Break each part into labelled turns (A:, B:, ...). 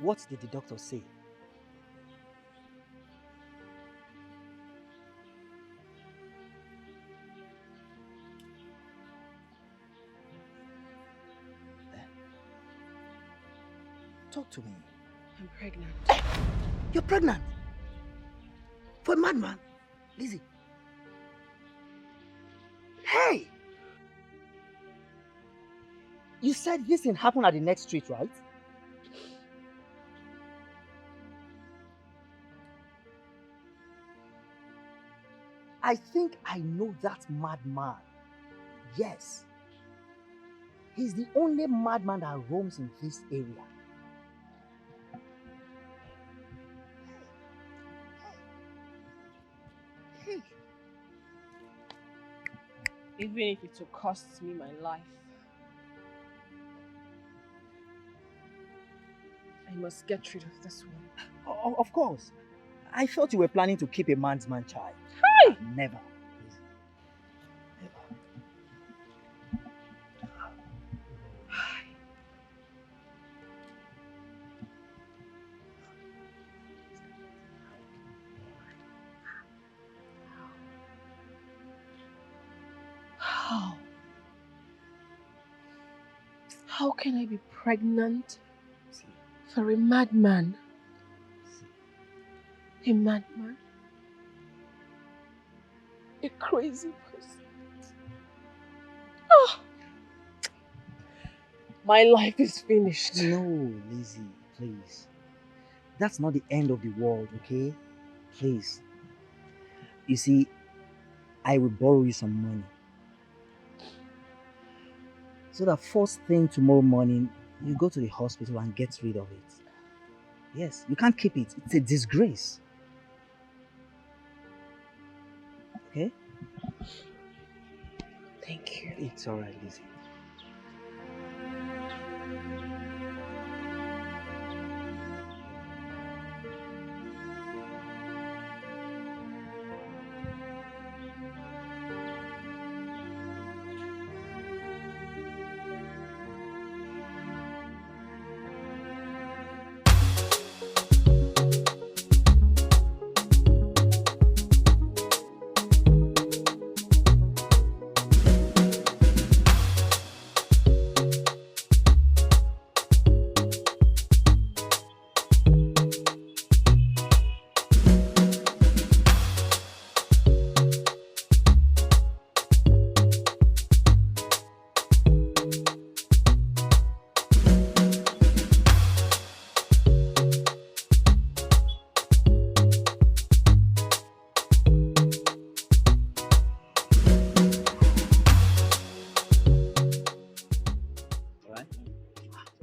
A: What did the doctor say? Talk to me.
B: I'm pregnant.
A: You're pregnant? For a madman? Lizzie. Hey! You said this thing happened at the next street, right? I think I know that madman. Yes. He's the only madman that roams in this area.
B: Even if it will cost me my life, I must get rid of this one.
A: Of course. I thought you were planning to keep a man's man child.
B: Hi!
A: Never.
B: How can I be pregnant for a madman? A madman? A crazy person? Oh. My life is finished.
A: No, Lizzie, please. That's not the end of the world, okay? Please. You see, I will borrow you some money. So that first thing tomorrow morning, you go to the hospital and get rid of it. Yes, you can't keep it. It's a disgrace. Okay?
B: Thank you.
A: It's alright, Lizzie.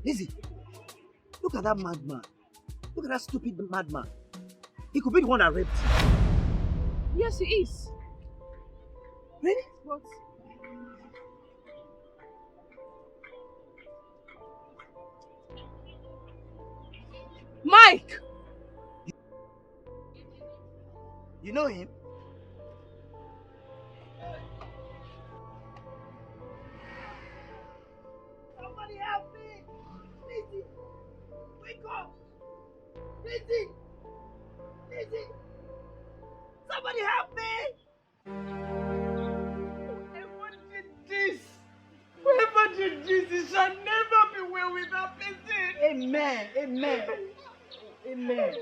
A: Lizzie, look at that madman. Look at that stupid madman. He could be the one that raped you.
B: Yes, he is.
A: Really?
B: What? Mike!
A: You know him? Somebody help me! Lizzie! Wake up! Lizzie! Lizzie! Somebody help me!
B: Whoever did this! Whoever did this, it shall never be well with that person!
A: Amen! Amen! Amen!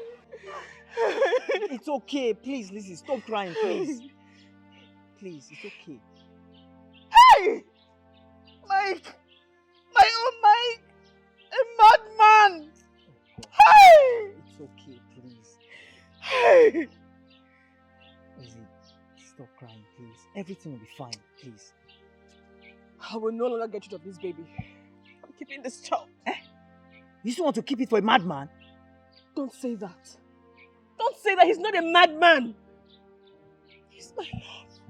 A: It's okay, please, Lizzie, stop crying, please. Please, it's okay.
B: Hey! Mike! My own Mike! A madman! Hey!
A: It's okay, please.
B: Hey!
A: Lizzie, stop crying, please. Everything will be fine, please.
B: I will no longer get rid of this baby. I'm keeping this child.
A: You still want to keep it for a madman?
B: Don't say that. Don't say that. He's not a madman. He's my love.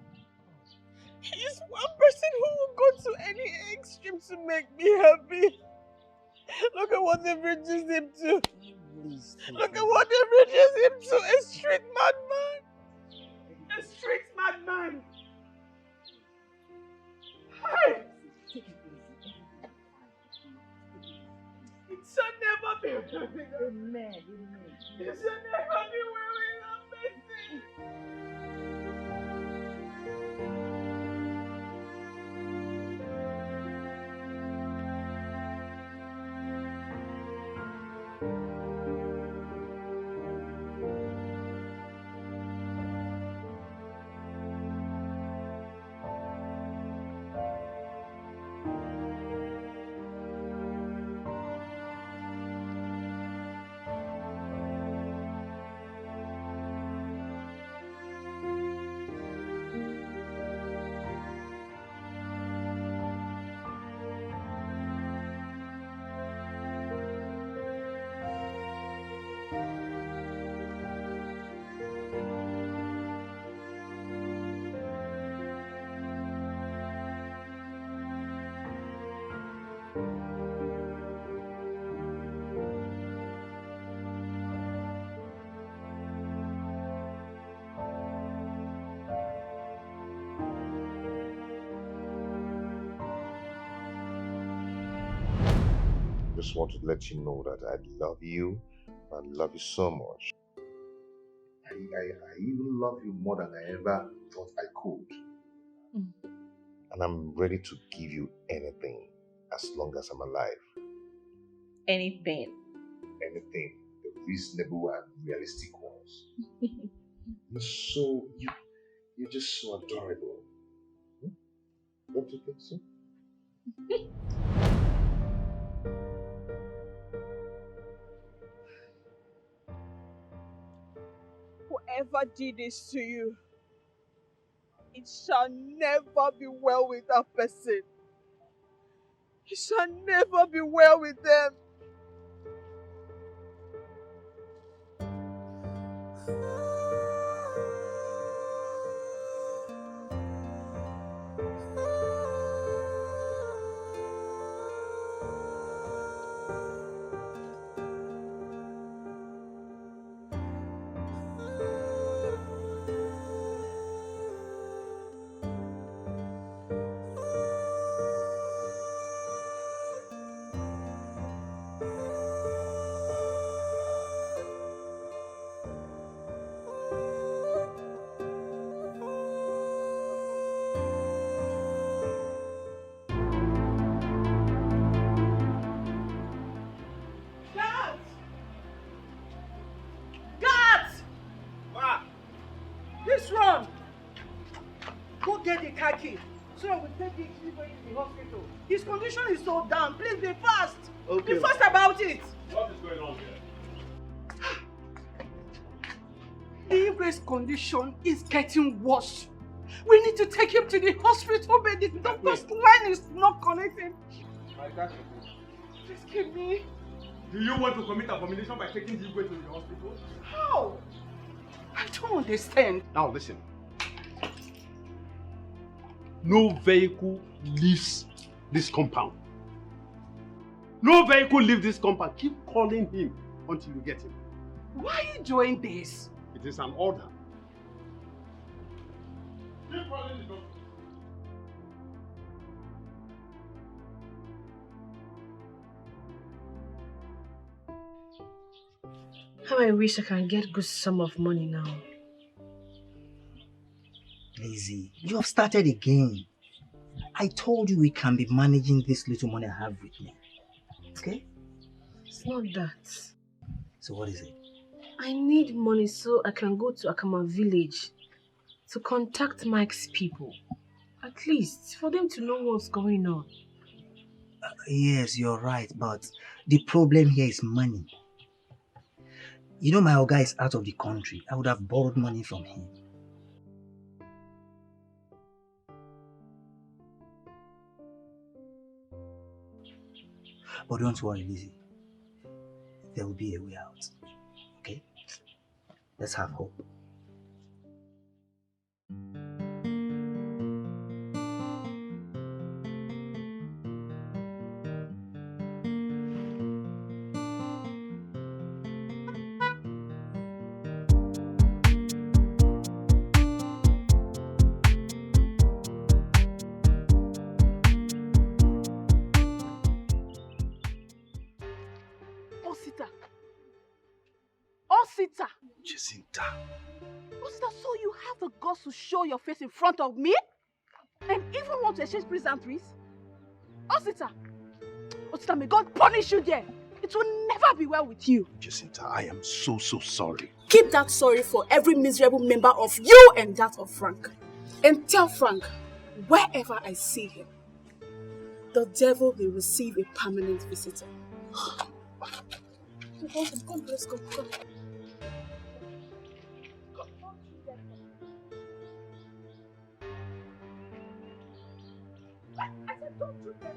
B: He's one person who will go to any extreme to make me happy. Look at what they've reduced him to.
A: Please,
B: Look at what they've reduced him to. A street madman. A street madman. Hey! It shall never be.
C: just want to let you know that I love you. I love you so much. I even love you more than I ever thought I could.
B: Mm.
C: And I'm ready to give you anything as long as I'm alive.
B: Anything.
C: Anything. The reasonable and realistic ones. You're just so adorable. Hmm? Don't you think so?
B: Whoever did this to you, it shall never be well with that person. It shall never be well with them. Guards! Guards!
D: Ma!
B: This one! Go get the car key so that we take him to the hospital. His condition is so down. Please be fast.
D: Okay.
B: Be fast about it.
D: What is going on here?
B: The Igwe's condition is getting worse. We need to take him to the hospital, but the doctor's line is not connecting.
D: I got you.
B: Just give me.
D: Do you want to commit abomination by taking the way to the hospital?
B: How? I don't understand.
D: Now listen. No vehicle leaves this compound. No vehicle leaves this compound. Keep calling him until you get him.
B: Why are you doing this?
D: It is an order. Keep calling the doctor.
E: How I wish I can get good sum of money now.
A: Lazy, you have started again. I told you we can be managing this little money I have with me. Okay?
E: It's not that.
A: So what is it?
E: I need money so I can go to Akama village to contact Mike's people. At least for them to know what's going on.
A: Yes, you're right, but the problem here is money. You know my Oga is out of the country. I would have borrowed money from him. But don't worry, Lizzie. There will be a way out. Okay? Let's have hope.
B: Osita. Osita.
C: Jacinta.
B: Osita, so you have the guts to show your face in front of me? And even want to exchange pleasantries? Osita. Osita, may God punish you there. It will never be well with you.
C: Jacinta, I am so sorry.
F: Keep that sorry for every miserable member of you and that of Frank. And tell Frank, wherever I see him, the devil will receive a permanent visitor. Come, let's go. Come.
B: I said, don't do that.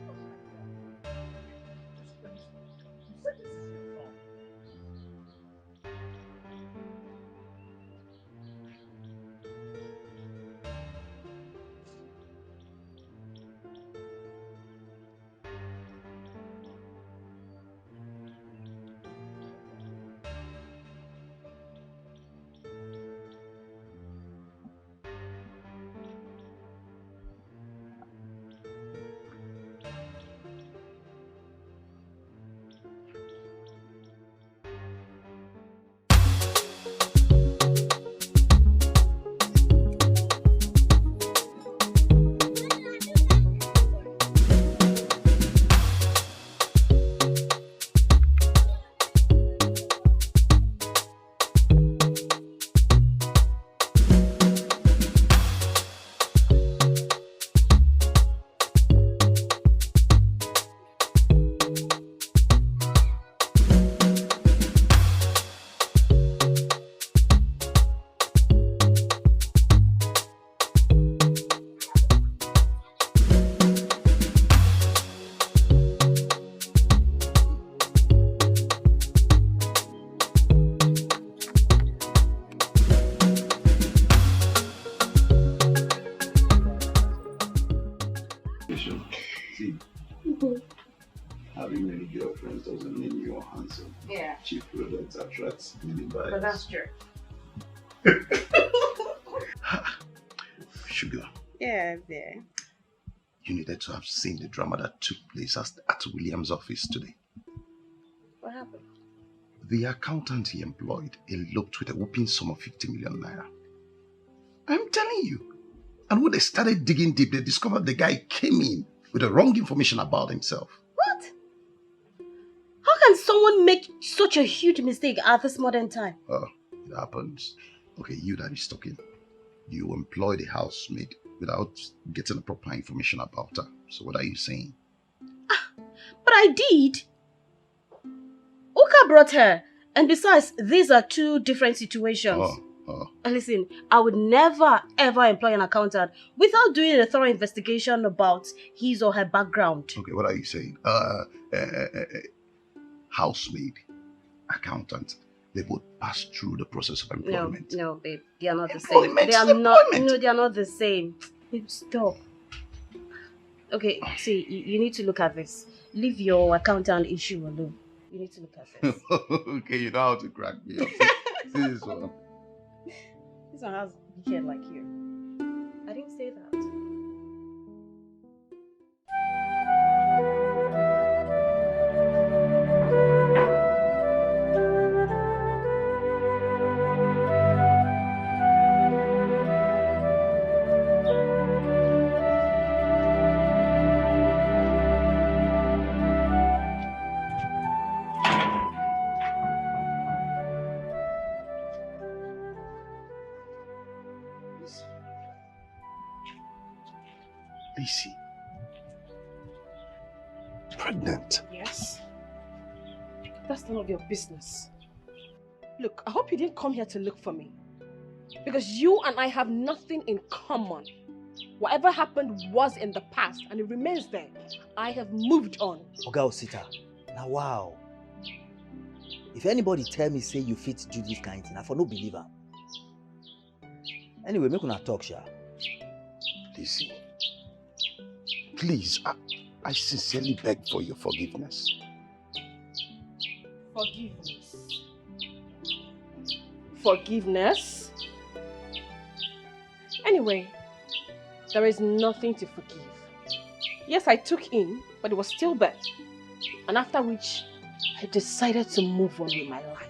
G: difference doesn't mean you're handsome.
B: Yeah.
G: Cheap products attract many buyers.
B: But that's true.
G: Sugar,
B: Yeah, yeah.
G: you needed to have seen the drama that took place at William's office today.
B: What happened?
G: The accountant he employed eloped with a whooping sum of 50 million naira. I'm telling you. And when they started digging deep, they discovered the guy came in with the wrong information about himself.
B: What? How can someone make such a huge mistake at this modern time?
G: Oh, it happens. Okay, you that is talking. You employed a housemaid without getting the proper information about her. So what are you saying?
B: But I did. Uka brought her. And besides, these are two different situations. And listen, I would never ever employ an accountant without doing a thorough investigation about his or her background.
G: Okay, what are you saying? Housemaid, accountant, they both pass through the process of employment.
B: No, babe, they are not the same. They are not. No, they are not the same. Babe, stop. Okay, see, you need to look at this. Leave your accountant issue alone. You need to look at this.
G: Okay, you know how to crack me up. See this one.
B: This one has big head like you. I didn't say that.
G: Lizzie. Pregnant.
B: Yes. That's none of your business. Look, I hope you didn't come here to look for me. Because you and I have nothing in common. Whatever happened was in the past and it remains there. I have moved on.
A: Oga Osita, now wow. If anybody tell me say you fit do this kind of thing, I for no believer. Anyway, make una talk, sha.
G: Lizzie. Please, I sincerely beg for your forgiveness.
B: Forgiveness. Forgiveness? Anyway, there is nothing to forgive. Yes, I took in, but it was still bad. And after which, I decided to move on with my life.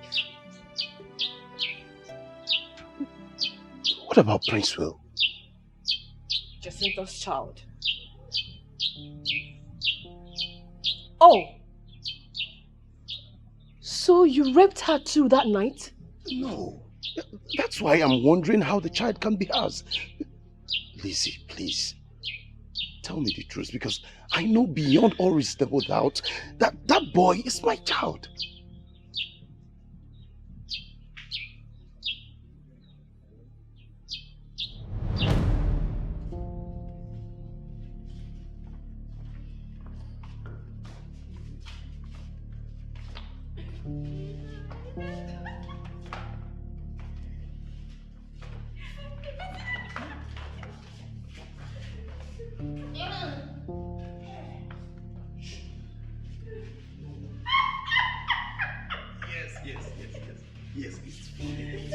G: What about Prince Will?
B: Jacinta's child. Oh! So you raped her too that night?
G: No. That's why I'm wondering how the child can be ours. Lizzie, please. Tell me the truth, because I know beyond all reasonable doubt that that boy is my child. Yes, it's funny.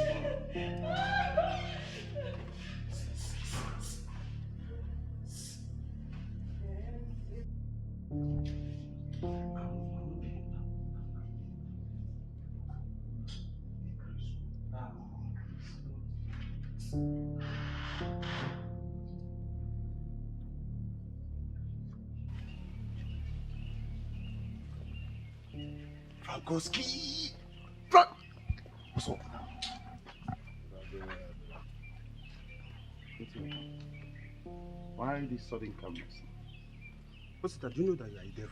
G: Frankowski! What's up now?
D: Why this sudden calmness? Osita, do you know that you are a devil?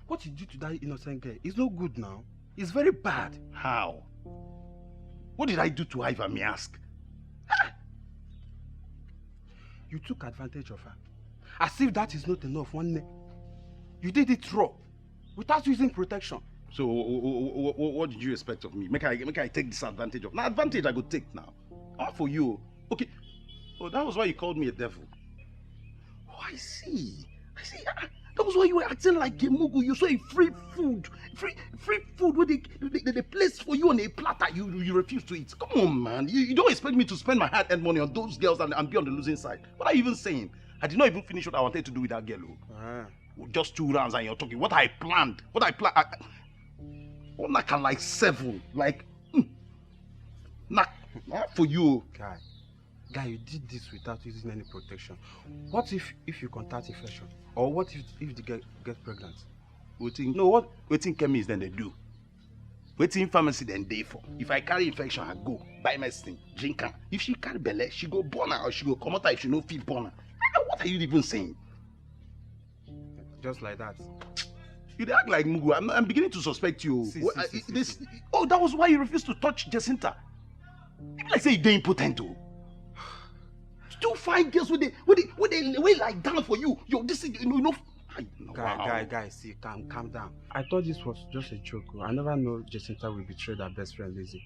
D: What you did to that innocent girl is no good now. It's very bad.
G: How? What did I do to her, if I may ask?
D: You took advantage of her. As if that is not enough, one day. You did it raw, without using protection.
G: So, what did you expect of me? Make I take this advantage of? Now, advantage I could take now. All for you. Okay. Oh, that was why you called me a devil. Oh, I see. That was why you were acting like a mugu. You saw a free food where they place for you on a platter. You refuse to eat. Come on, man. You don't expect me to spend my hard-earned money on those girls and be on the losing side. What are you even saying? I did not even finish what I wanted to do with that girl. Just 2 rounds and you're talking. What I planned. One can like 7. Like, not for you.
D: Guy, you did this without using any protection. What if you contact infection? Or what if the girl gets pregnant?
G: Waiting chemist then they do. Waiting pharmacy then they for. If I carry infection, I go buy medicine, drink her. If she carry belly, she go born her or she go come out if she no feel born her. What are you even saying?
D: Just like that.
G: You act like Mugu. I'm beginning to suspect you.
D: See.
G: Oh, that was why you refused to touch Jacinta. People like say you're impotent. 2 fine girls with they like down for you. Yo, this is
D: Guy, see, calm down. I thought this was just a joke. I never know Jacinta will betray her best friend Lizzie.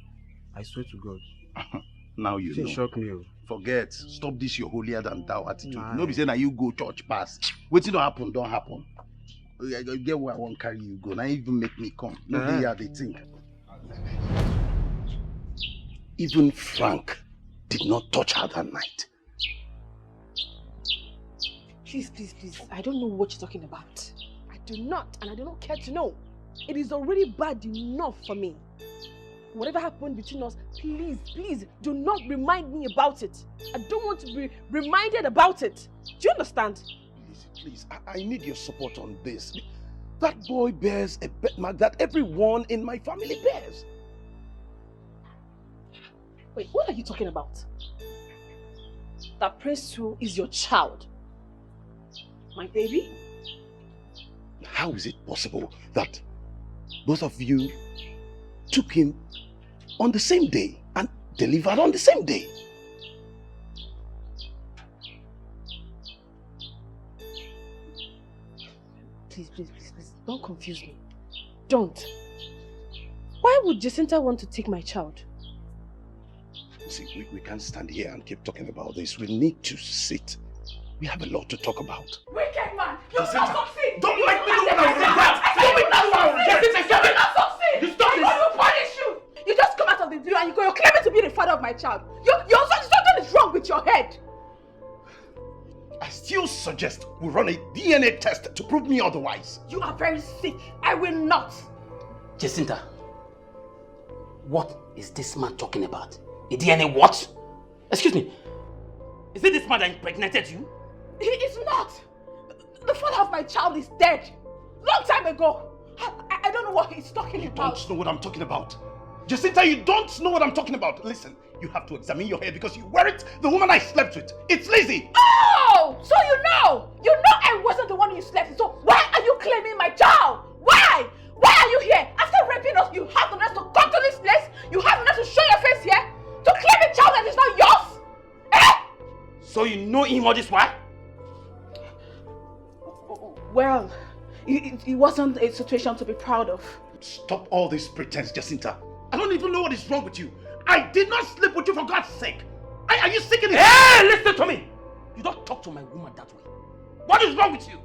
D: I swear to God.
G: Now you know.
D: Shock me.
G: Forget. Stop this your holier than thou attitude. No be saying that you go church pass. Waiting don't happen, don't happen. I get where I won't carry you go. Now even make me come. Nobody they think. Even Frank did not touch her that night.
B: Please. I don't know what you're talking about. I do not, and I do not care to know. It is already bad enough for me. Whatever happened between us, please, do not remind me about it. I don't want to be reminded about it. Do you understand?
G: Please, I need your support on this. That boy bears a bet mark that everyone in my family bears.
B: Wait, what are you talking about? That Prince 2 is your child. My baby?
G: How is it possible that both of you took him on the same day and delivered on the same day?
B: Please, don't confuse me. Don't. Why would Jacinta want to take my child?
G: See, we can't stand here and keep talking about this. We need to sit. We have a lot to talk about.
F: Wicked man! You will not succeed!
G: Don't make me look like that!
F: You will not succeed!
G: You stop
F: I'm
G: this!
F: going to punish you! You just come out of the blue and you're claiming to be the father of my child. Something is wrong with your head.
G: I still suggest we run a DNA test to prove me otherwise.
F: You are very sick. I will not.
H: Jacinta, what is this man talking about? A DNA what? Excuse me. Is it this man that impregnated you?
F: He is not. The father of my child is dead. Long time ago. I don't know what he's talking about.
G: You don't know what I'm talking about. Jacinta, you don't know what I'm talking about. Listen, you have to examine your hair because you weren't the woman I slept with. It's Lizzie.
F: Oh! So you know I wasn't the one you slept with. So why are you claiming my child? Why? Why are you here? After raping us, you have the nerve to come to this place? You have the nerve to show your face here? To claim a child that is not yours? Eh?
H: So you know him all this while?
F: Well, it wasn't a situation to be proud of.
G: Stop all this pretense, Jacinta. I don't even know what is wrong with you. I did not sleep with you for God's sake. Are you sick in the
H: head? Hey, listen to me. You don't talk to my woman that way. What is wrong with you?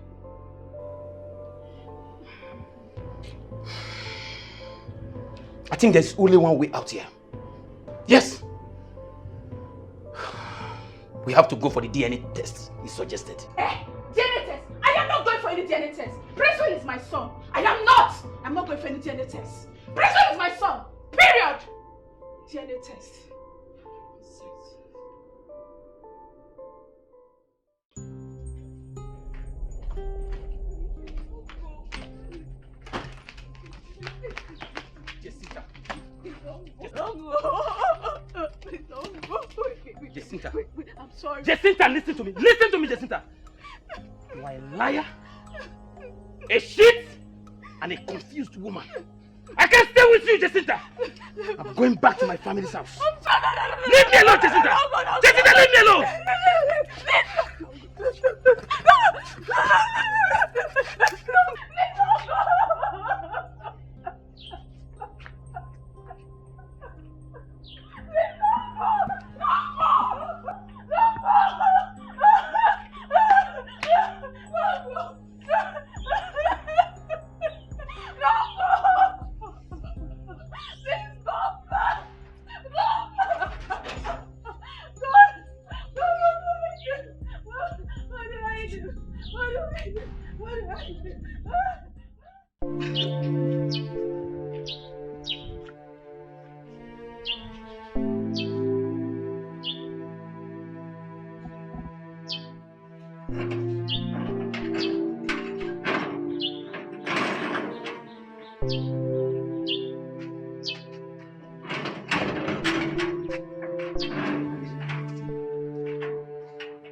H: I think there's only one way out here. Yes. We have to go for the DNA test he suggested.
F: DNA test? I am not going for any DNA test. Prince is my son. I am not. I'm not going for any DNA test. Prince is my son. Period. DNA test.
H: Jacinta.
F: I'm sorry.
H: Jacinta, listen to me. Listen to me, Jacinta. You are a liar, a shit, and a confused woman. I can't stay with you, Jacinta. I'm going back to my family's house. Leave me alone, Jacinta. Jacinta, leave me alone.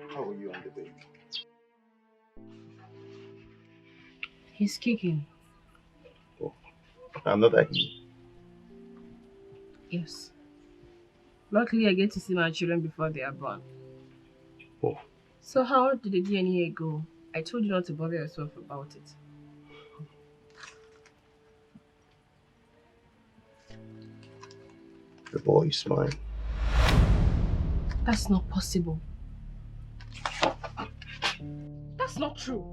C: How are you and the baby?
E: He's kicking.
C: Oh, another he.
E: Yes. Luckily, I get to see my children before they are born.
C: Oh,
E: So how did the DNA go? I told you not to bother yourself about it.
C: the boy is mine.
E: That's not possible.
B: That's not true.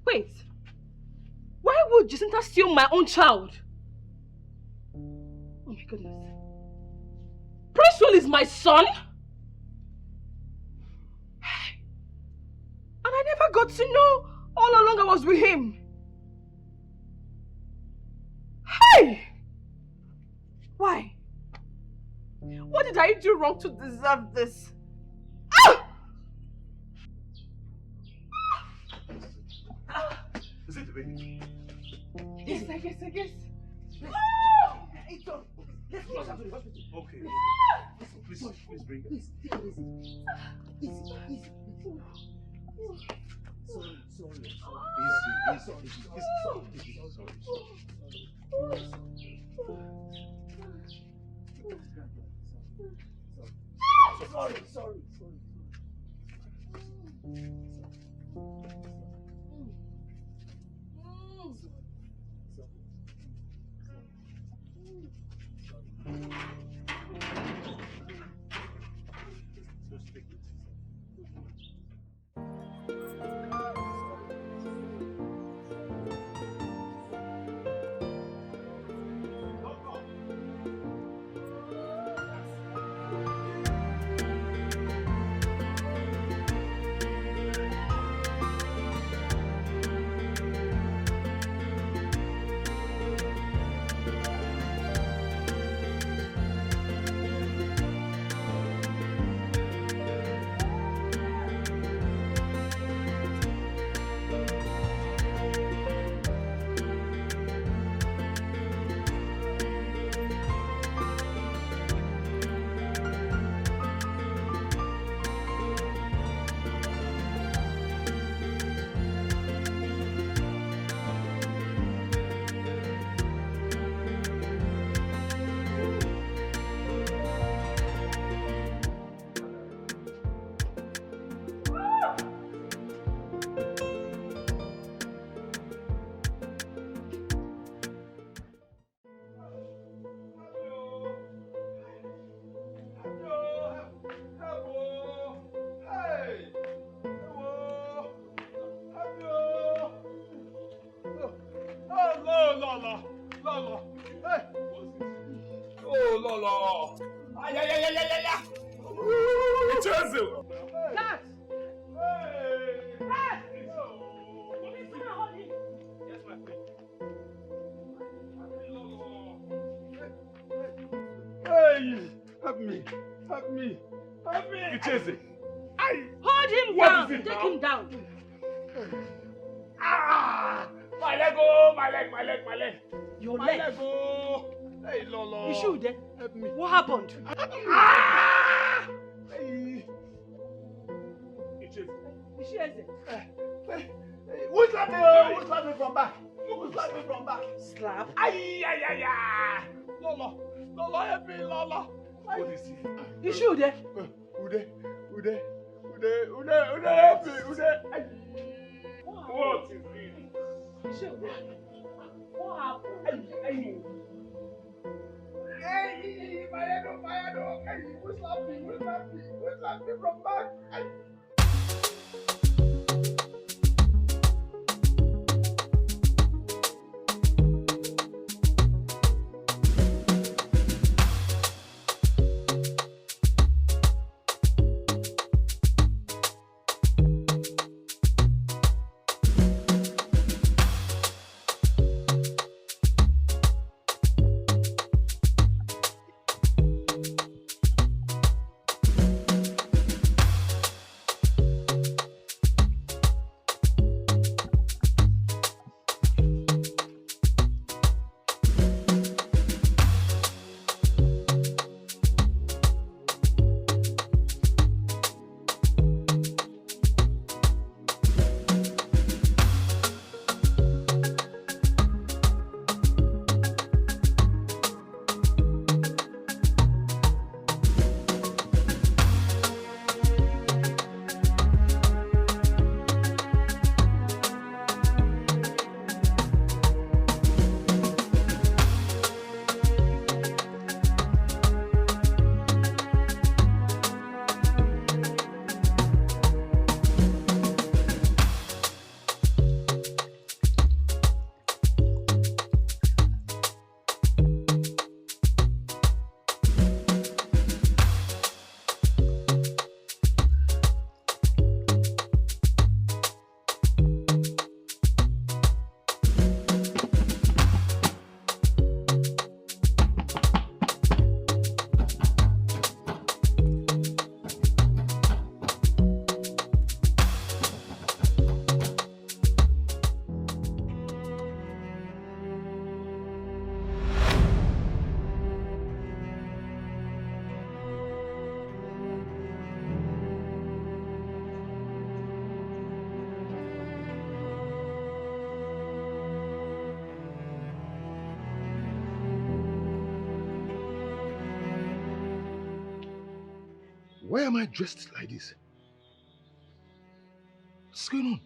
B: Wait. Why would Jacinta steal my own child? Oh my goodness. Prince Will is my son? And I never got to know all along I was with him. Hey! Why? What did I do wrong to deserve this? Ah!
C: Is it the baby?
B: Yes, I guess.
C: Let's rush her to the hospital. Okay. Please bring her.
A: Please, take it easy. Easy. Sorry. Sorry.
D: Lolo. Hey. Oh, Lolo. Ay. It's Hazel.
B: Dad!
D: Hey.
B: Dad!
D: Yes, my friend. Hey, help me. It's Hazel.
B: Hold him
D: What
B: down!
D: is it
B: Take
D: now?
B: him down!
D: Ah! My leg, oh, my leg.
B: Your
D: My
B: leg?
D: leg, oh. Hey, Lolo.
B: You should, eh?
D: Help me.
B: What happened?
D: Ah! Hey. It's Hazel.
B: Is she Eze?
D: Who slapped me? Who slapped me from back? Who slapped me from back?
B: Slap?
D: Ay. Lolo, help me, Lolo. What is it?
B: You should, eh?
D: Ude, help me, Ude. Ay. What is it?
B: You should, eh? What happened?
D: Ay. Hey, my head, Hey, who slapped me from back? Ay.
C: Why am I dressed like this? What's going on?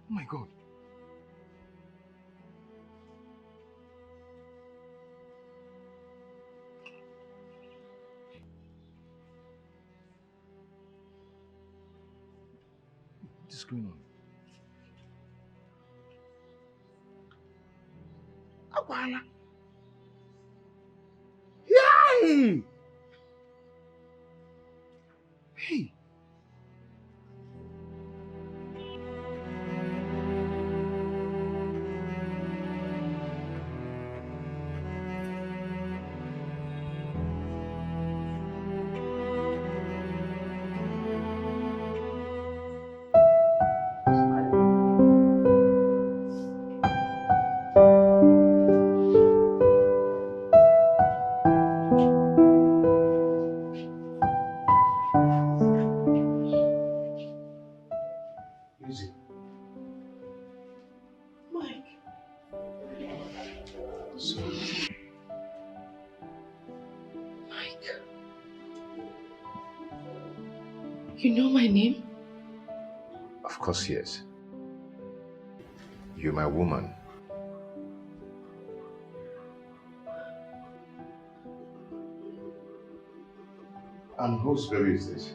C: Oh my God. What is going on? Akwala. Yay! Hey. Easy.
E: Mike.
C: So,
E: Mike. You know my name?
C: of course, yes. You're my woman. And whose baby is this?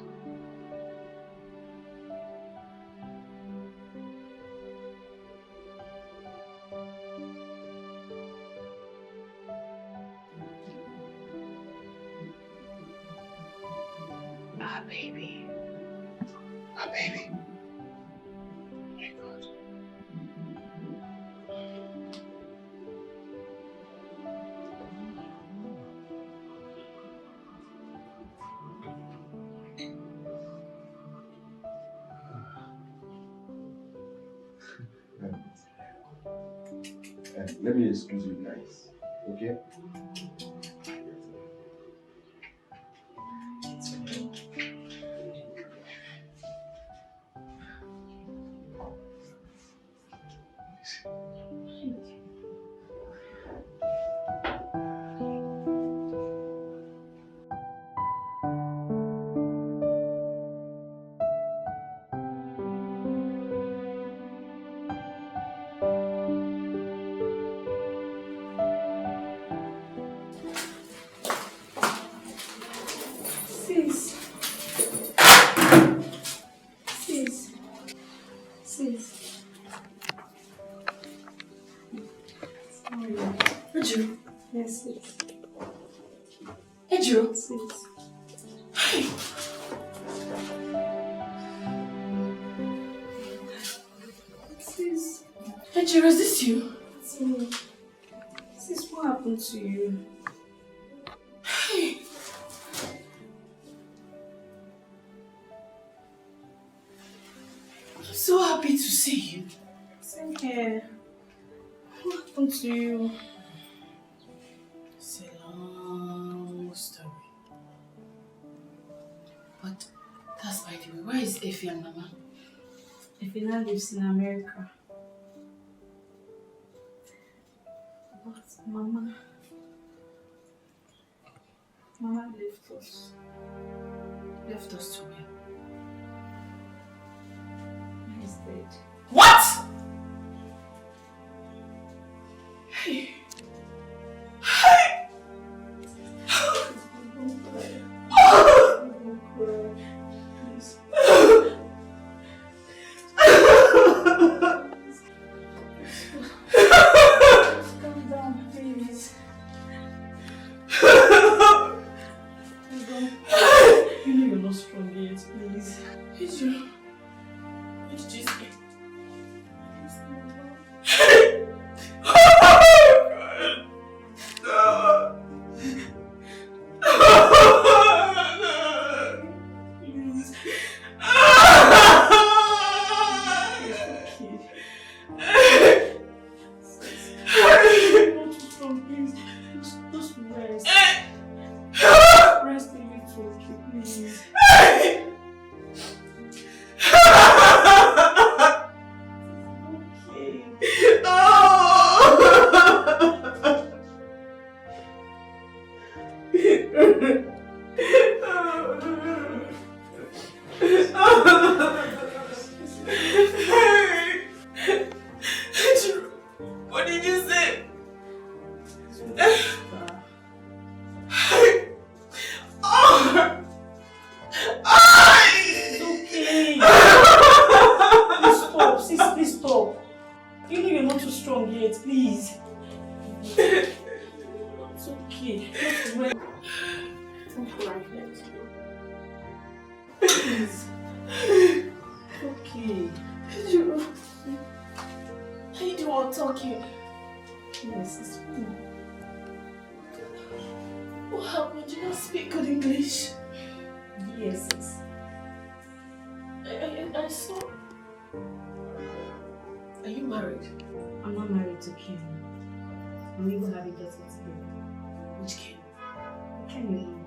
E: Our baby.
C: A baby. My God. Let me excuse you guys, okay?
E: Sis. Sis. Sis.
F: Ejiro.
E: Yes, sis.
F: Ejiro.
E: Sis. Sis.
F: Ejiro, is this you?
E: It's me. Sis, what happened to you?
F: Hey. I'm so happy to see you.
E: Same here. What happened to you?
F: It's a long story. But that's by the way. Where is Effie and Mama?
E: Efina lives in America. But Mama left us.
F: Left us to where?
E: He's dead.
F: What? Hey. Hey.
E: Don't cry. Don't cry. Please. Calm down, please. You know you're not strong yet, please.
F: Ejiro. What did you say?
E: Please, Mama. Please. You're not too strong, please. Just rest. Rest a little, okay, please. Okay.
B: What did you say?
E: It's okay. Please stop, sis, please stop. You know you're not too strong yet, please. It's okay. Just wait. Don't cry yet. Please. It's okay.
B: Are you the one talking?
E: Yes, it's fine.
B: What happened? You don't speak good English.
E: Yes, sis.
B: I saw. Are you married?
E: I'm not married to Ken. I'm even having daughter together.
B: Which Ken?
E: Ken, you know.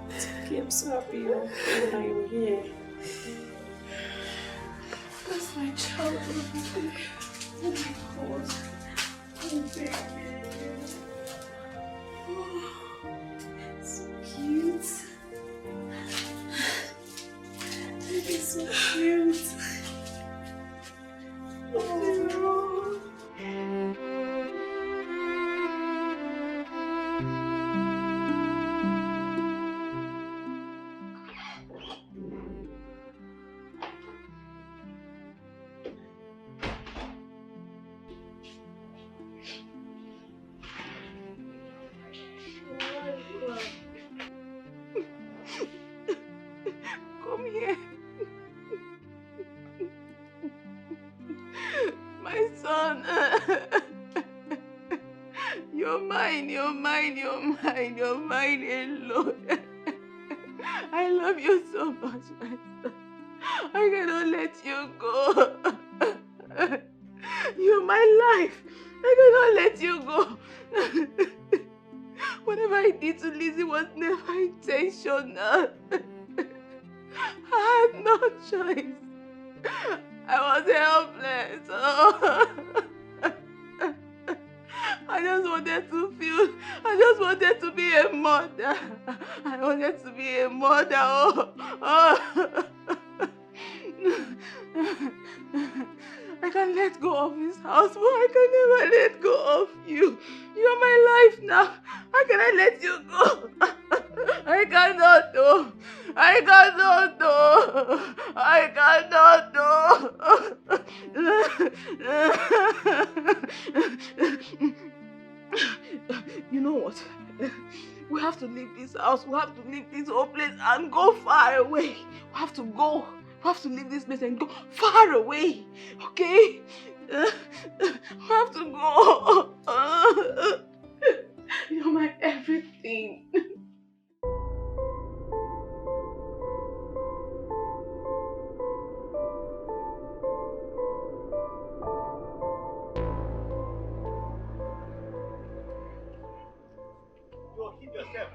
B: It's okay, I'm so happy you're here. That's my child. Oh my God. Oh baby. Oh, so cute. Baby, so cute. Oh. Come here. My son. You're mine, you're mine, you're mine, you're mine alone. I love you so much, my son. I cannot let you go. You're my life. I cannot let you go. Whatever I did to Lizzie was never intentional. I had no choice. I was helpless. Oh. I just wanted to be a mother. I wanted to be a mother. Oh. I can let go of this house, but I can never let go of you. You're my life now. How can I let you go? I cannot do. I cannot do. I cannot do. You know what? We have to leave this house. We have to leave this whole place and go far away. We have to go. We have to leave this place and go far away. Okay? We have to go. You're my everything.
D: Keep yourself.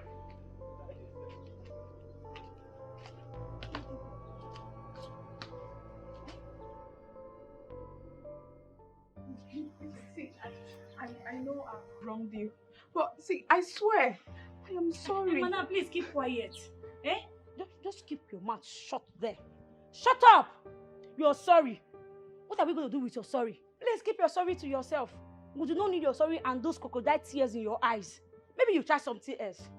B: See, I know I've wronged you. But see, I swear, I am sorry.
E: Madam, please keep quiet. Eh? Just keep your mouth shut there. Shut up! You're sorry. What are we going to do with your sorry? Please keep your sorry to yourself. We do not need your sorry and those crocodile tears in your eyes. Maybe you try something else.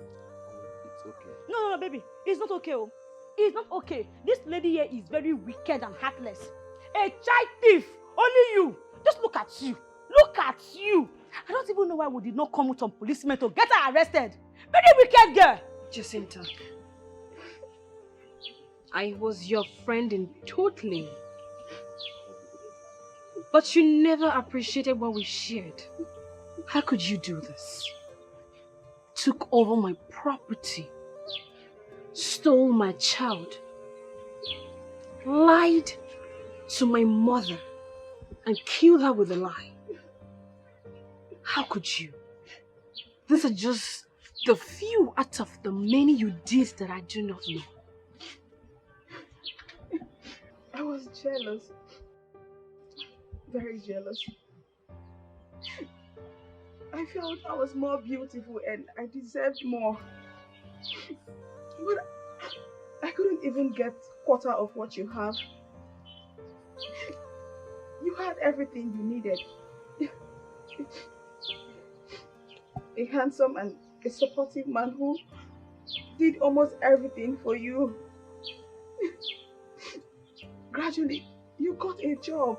G: It's okay.
E: No, baby. It's not okay. Oh. It's not okay. This lady here is very wicked and heartless. A child thief. Only you. Just look at you. Look at you. I don't even know why we did not come with some policemen to get her arrested. Very wicked girl.
F: Jacinta, I was your friend in totally. But you never appreciated what we shared. How could you do this? Took over my property, stole my child, lied to my mother, and killed her with a lie. How could you? These are just the few out of the many you did that I do not know.
B: I was jealous. Very jealous.
F: I felt I was more beautiful and I deserved more. But I couldn't even get quarter of what you have. You had everything you needed. A handsome and a supportive man who did almost everything for you. Gradually, you got a job.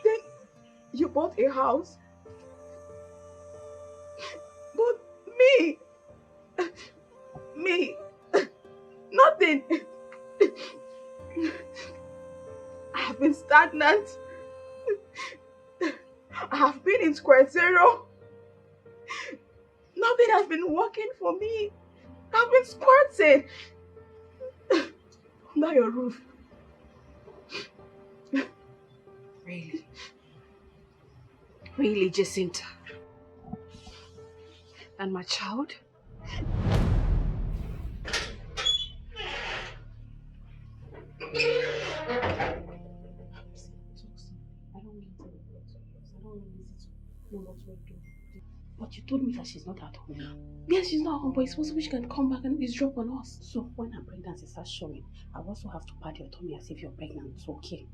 F: Then you bought a house. But me, nothing. I have been stagnant. I have been in square zero. Nothing has been working for me. I've been squirting under your roof.
B: Really? Really, Jacinta? And my child?
E: But you told me that she's not at home.
B: Yes, she's not home, but it's possible she can come back and eavesdrop on us.
E: So when her pregnancy starts showing, I also have to pat your tummy as if you're pregnant. Okay.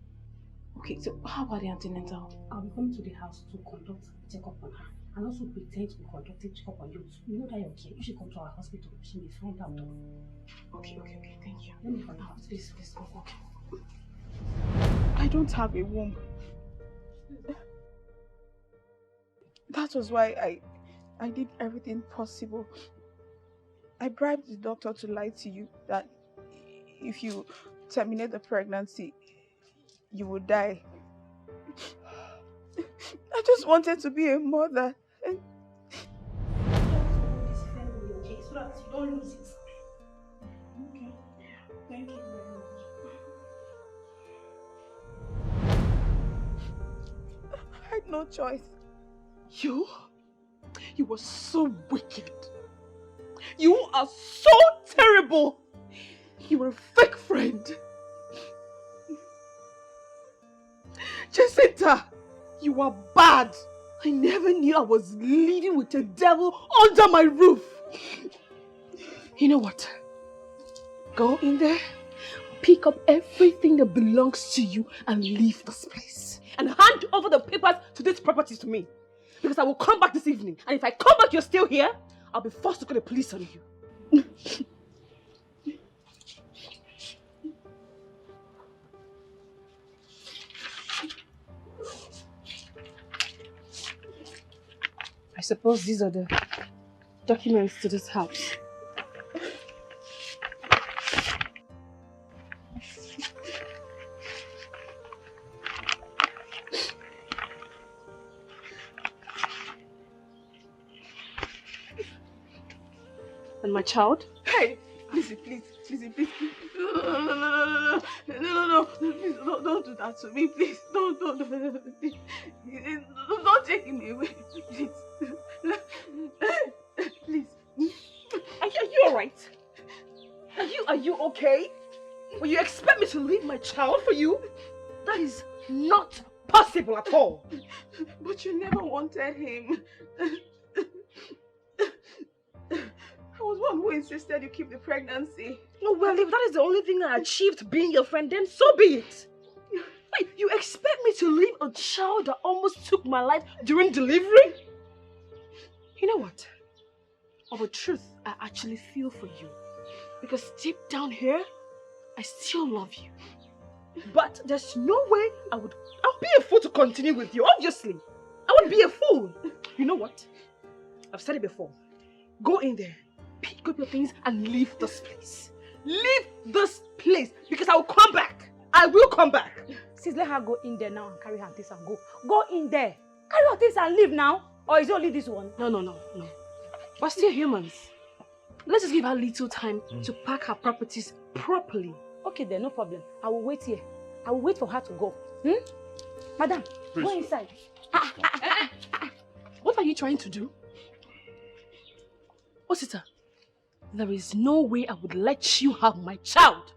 B: Okay, so how about the antenatal?
E: I'll be coming to the house to conduct a checkup on her and also pretend to be conducting checkup on you. You know that you're okay. You should come to our hospital. She may find out.
B: Okay, thank you.
E: Let me find out.
B: Please go. Okay. I don't have a womb. That was why I did everything possible. I bribed the doctor to lie to you that if you terminate the pregnancy, you will die. I just wanted to be a mother.
E: Okay, so that you don't lose it.
B: Okay. Thank you very much. I had no choice. You were so wicked. You are so terrible. You were a fake friend. Jacinta, you are bad. I never knew I was living with a devil under my roof. You know what? Go in there, pick up everything that belongs to you and leave this place. And hand over the papers to these properties to me. Because I will come back this evening. And if I come back, you're still here, I'll be forced to call the police on you. I suppose these are the documents to this house. And my child? Hey! Lizzie, please. No, please, don't do that to me, please. Don't take him away, please. Please. Are you alright? Are you okay? Will you expect me to leave my child for you? That is not possible at all. But you never wanted him. I was one who insisted you keep the pregnancy. Oh, well, if that is the only thing I achieved being your friend, then so be it. Wait, you expect me to leave a child that almost took my life during delivery? You know what? Of a truth, I actually feel for you. Because deep down here, I still love you. But there's no way I'll be a fool to continue with you, obviously. I would be a fool. You know what? I've said it before. Go in there, pick up your things and leave this place. Leave this place because I will come back. I will come back.
E: Sis, let her go in there now and carry her things and go. Go in there. Carry her things and leave now. Or is it only this one?
B: No. We're still humans. Let's just give her little time to pack her properties properly.
E: Okay then, no problem. I will wait here. I will wait for her to go. Madam,
D: Please.
E: go inside.
B: What are you trying to do? Osita, there is no way I would let you have my child.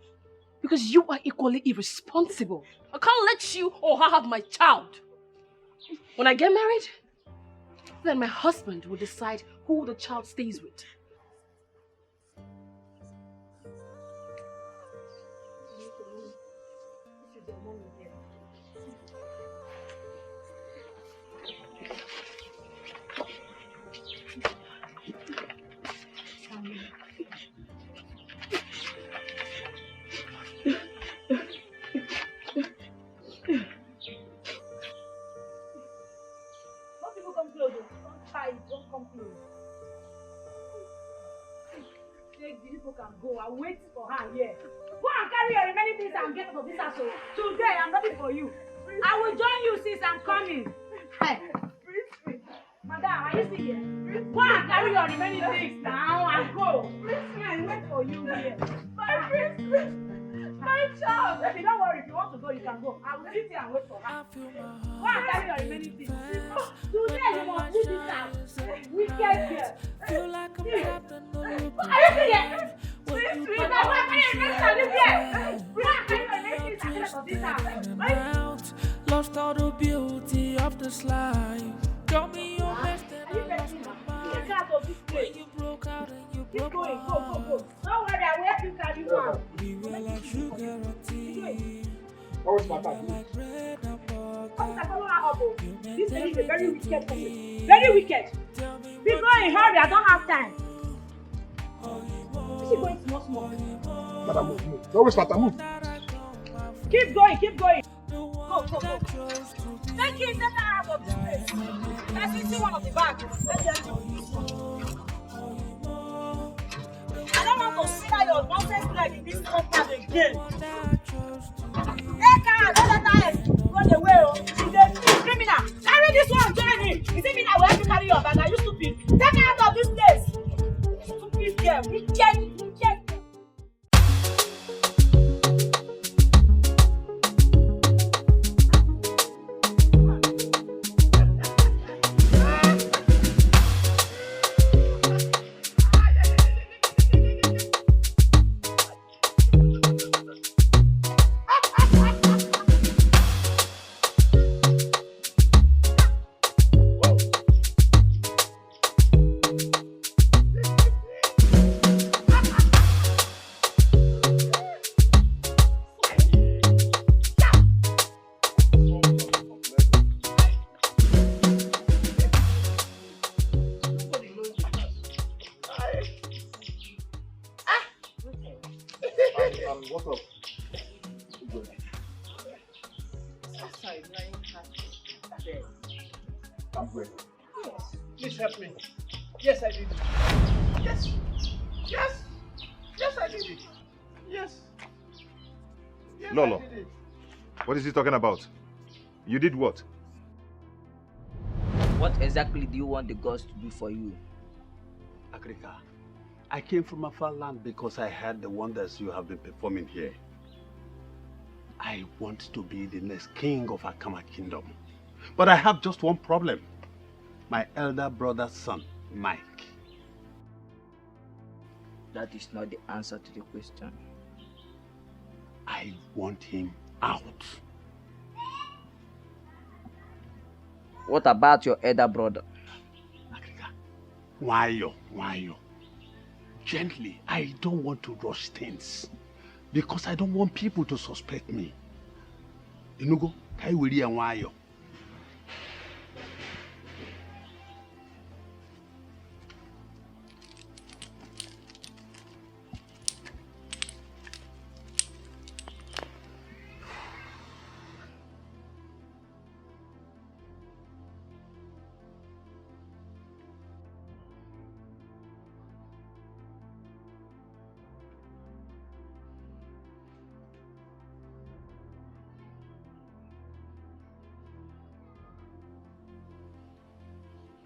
B: Because you are equally irresponsible. I can't let you or her have my child. When I get married, then my husband will decide who the child stays with.
E: Can go. I'm waiting for her here. Go and carry your remaining things and get out of this house. Today, I'm ready for you. I will join you since I'm coming. Hey. Madam, are you still here? Go and carry your remaining things now and go. I wait for you here. My princess. My child. Baby, don't worry. If you want to go, you can go. I will sit here and wait for her. Go and carry your remaining things. Today, you must do this house. Wicked girl.
I: Feel like I'm trapped in the loop.
E: Are you still here?
I: Lost all the beauty of this life. Tell me your best and I lost my mind. When you broke out and you broke my heart.
E: Go. Don't worry, I will help you carry one.
I: We were like sugar and tea.
J: What's my bag?
I: Like bread and butter.
E: This lady is a very wicked person. Very wicked. Be going, hurry, I don't have time. Is she going small?
J: Madam, move. Don't waste my time, move.
E: Keep going. Go. Take it out of this place. Let's see one of the bags. I don't want to see that your nonsense leg in this compound again. Take her, don't let her run away. She's a criminal. Carry this one, join me. Is it me that will help you carry your bag? Are you stupid? Take her out of this place. Stupid girl, wicked.
J: What's up? I'm ready.
H: Yes. Please help me. Yes, I did it. Yes, I did it. Yes.
C: Lolo,
H: I did it.
C: what is he talking about? You did what?
K: What exactly do you want the gods to do for you?
D: Agrika, I came from a far land because I heard the wonders you have been performing here. I want to be the next king of Akama Kingdom. But I have just one problem. My elder brother's son, Mike.
K: That is not the answer to the question.
D: I want him out.
K: What about your elder brother?
D: Agrika, why? Gently, I don't want to rush things. Because I don't want people to suspect me. Inugo, kai wiri and why?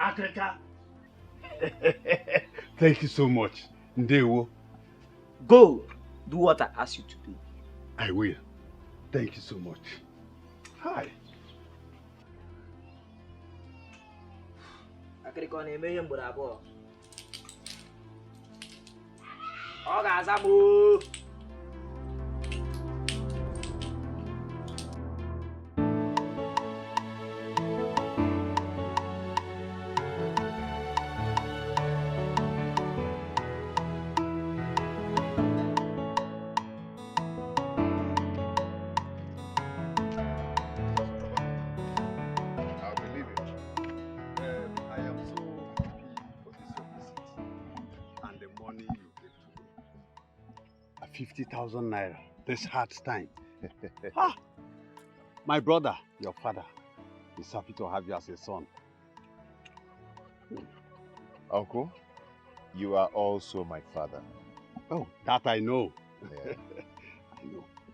D: Agrika. Thank you so much. Ndewo.
K: Go! Do what I ask you to do.
D: I will. Thank you so much. Hi.
K: Agrika na-eme ihe mgboro abụọ. Ọ ga-aza gboo.
D: 50,000 naira this hard time. Ah, my brother, your father, is happy to have you as a son.
C: Uncle, you are also my father.
D: Oh, that I know.
C: Yeah.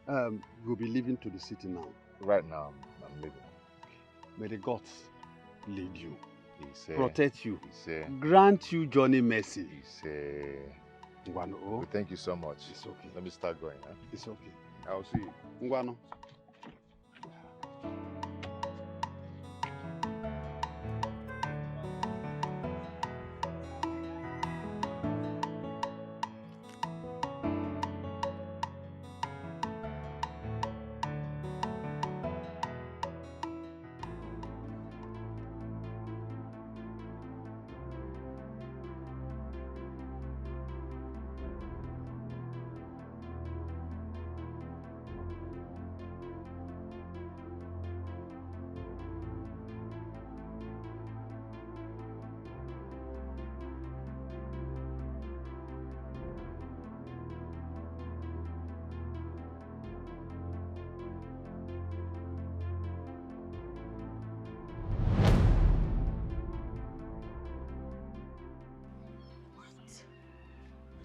D: I know. You'll be leaving to the city now.
C: Right now, I'm leaving.
D: May the gods lead you,
C: Protect
D: you, grant you journey mercy.
C: Well, thank you so much.
D: It's okay.
C: Let me start going. Huh?
D: It's okay.
C: I'll see you.
D: Ngwano.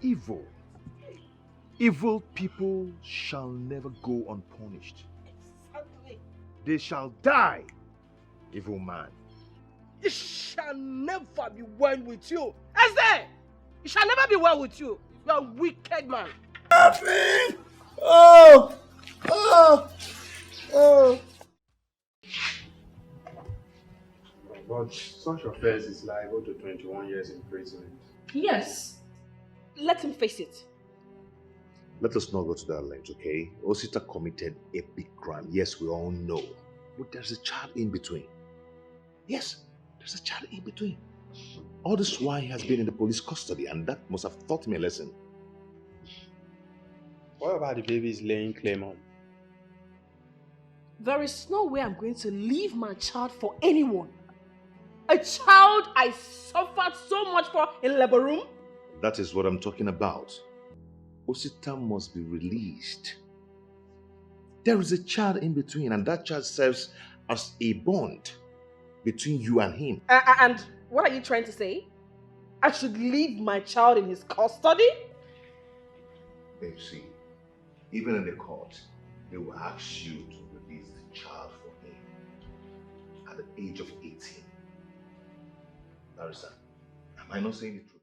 C: Evil. Evil people shall never go unpunished.
B: Exactly.
C: They shall die. Evil man.
B: It shall never be well with you. Eze! It shall never be well with you. You are a wicked man.
L: Nothing! Oh! Oh! Oh!
J: But such offense is liable to 21 years imprisonment.
B: Yes. Let him face it.
C: Let us not go to that length, okay? Osita committed a big crime. Yes, we all know. But there's a child in between. Yes, there's a child in between. All this while he has been in the police custody, and that must have taught him a lesson.
J: What about the baby's laying claim on?
B: There is no way I'm going to leave my child for anyone. A child I suffered so much for in labor room.
C: That is what I'm talking about. Osita must be released. There is a child in between, and that child serves as a bond between you and him.
B: And what are you trying to say? I should leave my child in his custody?
C: Babe, see, even in the court, they will ask you to release the child for him at the age of 18. Larissa, am I not saying the truth?